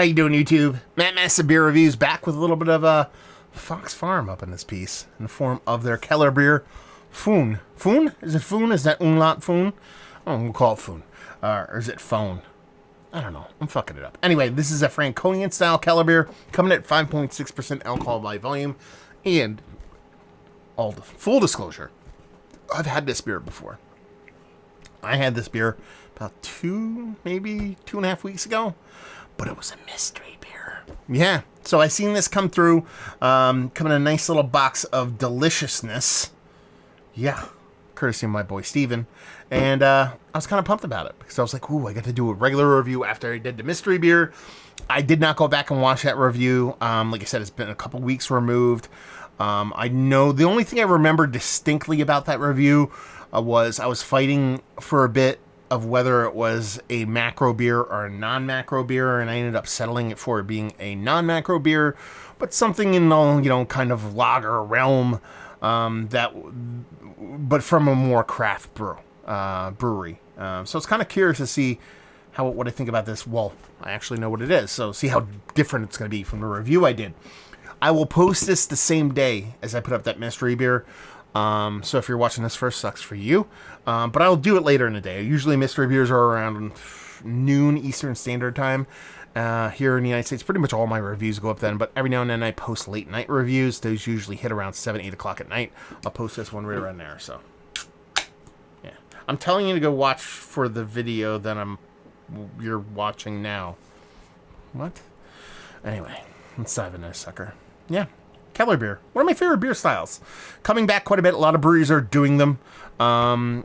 How you doing, YouTube? Matt Massive Beer Reviews back with a little bit of Fox Farm up in this piece in the form of their Kellerbier Föhn. Föhn? Is it Föhn? Is that umlaut Föhn? Oh, we'll call it Föhn. Or is it Föhn? I don't know. I'm fucking it up. Anyway, this is a Franconian style Kellerbier coming at 5.6% alcohol by volume. And all the full disclosure, I've had this beer before. I had this beer about maybe 2.5 weeks ago. But it was a mystery beer. Yeah. So I seen this come through. Come in a nice little box of deliciousness. Yeah. Courtesy of my boy Steven. And I was kind of pumped about it. Because I was like, ooh, I got to do a regular review after I did the mystery beer. I did not go back and watch that review. Like I said, it's been a couple weeks removed. I know the only thing I remember distinctly about that review was I was fighting for a bit of whether it was a macro beer or a non-macro beer, and I ended up settling it for it being a non-macro beer, but something in the, kind of lager realm, but from a more craft brewery. So it's kind of curious to see what I think about this. Well, I actually know what it is, so see how different it's going to be from the review I did. I will post this the same day as I put up that mystery beer. So if you're watching this first, sucks for you. But I'll do it later in the day. Usually mystery beers are around noon Eastern Standard Time. Here in the United States, pretty much all my reviews go up then. But every now and then I post late night reviews. Those usually hit around 7, 8 o'clock at night. I'll post this one right around there. So, yeah. I'm telling you to go watch for the video that you're watching now. What? Anyway, let's dive into this sucker. Yeah. Kellerbier, one of my favorite beer styles. Coming back quite a bit. A lot of breweries are doing them. What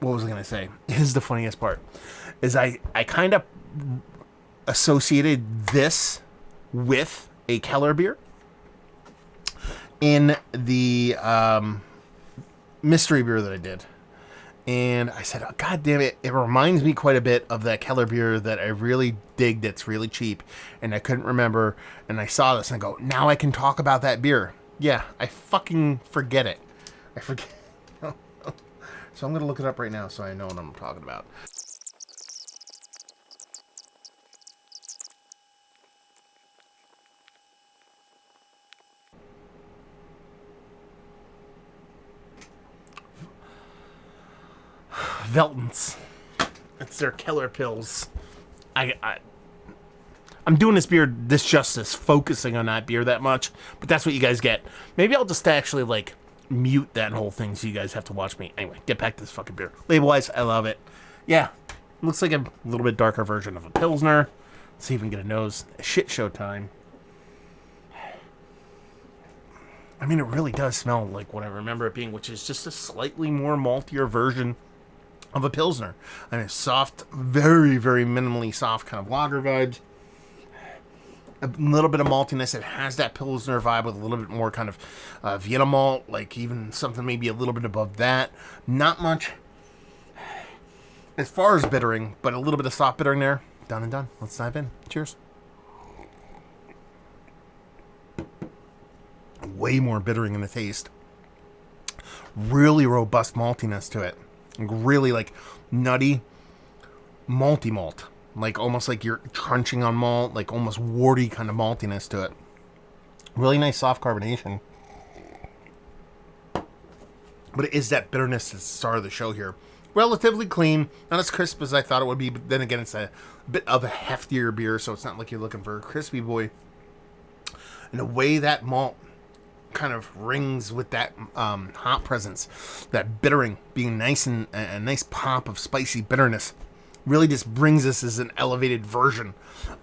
was I going to say? Here's the funniest part. Is I kind of associated this with a Kellerbier in the mystery beer that I did. And I said, oh, God damn it, it reminds me quite a bit of that Kellerbier that I really dig that's really cheap. And I couldn't remember. And I saw this and I go, now I can talk about that beer. Yeah, I fucking forget it. I forget. So I'm going to look it up right now so I know what I'm talking about. Veltons. It's their Keller pills. I'm doing this beer this justice, focusing on that beer that much, but that's what you guys get. Maybe I'll just actually mute that whole thing so you guys have to watch me. Anyway, get back to this fucking beer. Label-wise, I love it. Yeah, looks like a little bit darker version of a Pilsner. Let's see if we can get a nose. Shit show time. I mean, it really does smell like what I remember it being, which is just a slightly more maltier version of a Pilsner. I mean, soft, very, very minimally soft kind of lager vibes. A little bit of maltiness. It has that Pilsner vibe with a little bit more kind of Vienna malt, even something maybe a little bit above that. Not much as far as bittering, but a little bit of soft bittering there. Done and done. Let's dive in. Cheers. Way more bittering in the taste. Really robust maltiness to it. Really nutty, malty malt. Almost like you're crunching on malt, almost warty kind of maltiness to it. Really nice soft carbonation. But it is that bitterness that's the star of the show here. Relatively clean, not as crisp as I thought it would be, but then again, it's a bit of a heftier beer, so it's not like you're looking for a crispy boy. And the way that malt kind of rings with that hop presence, that bittering being nice and a nice pop of spicy bitterness, really just brings us as an elevated version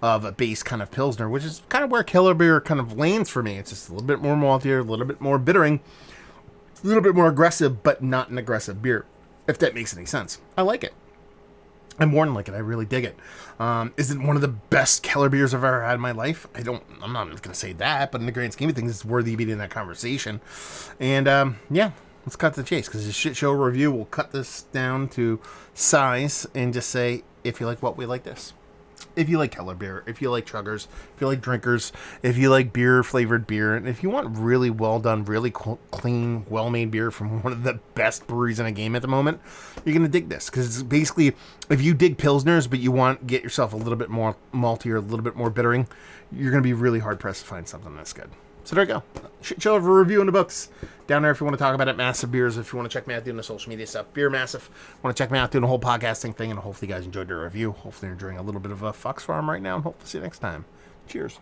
of a base kind of Pilsner, which is kind of where Kellerbier kind of lands for me. It's just a little bit more maltier, a little bit more bittering, a little bit more aggressive, but not an aggressive beer, if that makes any sense. I like it. I more than like it. I really dig it. Is it one of the best Kellerbiers I've ever had in my life? I'm not going to say that, but in the grand scheme of things, it's worthy of being in that conversation. And yeah, let's cut to the chase, because the shit show review will cut this down to size and just say, if you like what we like this. if you like Kellerbier, if you like chuggers, if you like drinkers, if you like beer-flavored beer, and if you want really well-done, really clean, well-made beer from one of the best breweries in a game at the moment, you're going to dig this. Because basically, if you dig Pilsners, but you want to get yourself a little bit more malty or a little bit more bittering, you're going to be really hard-pressed to find something that's good. So there you go. Show of a review in the books. Down there if you want to talk about it. Massive Beers. If you want to check me out doing the social media stuff. Beer Massive. Want to check me out doing the whole podcasting thing. And hopefully you guys enjoyed the review. Hopefully you're enjoying a little bit of a Fox Farm right now. And hopefully see you next time. Cheers.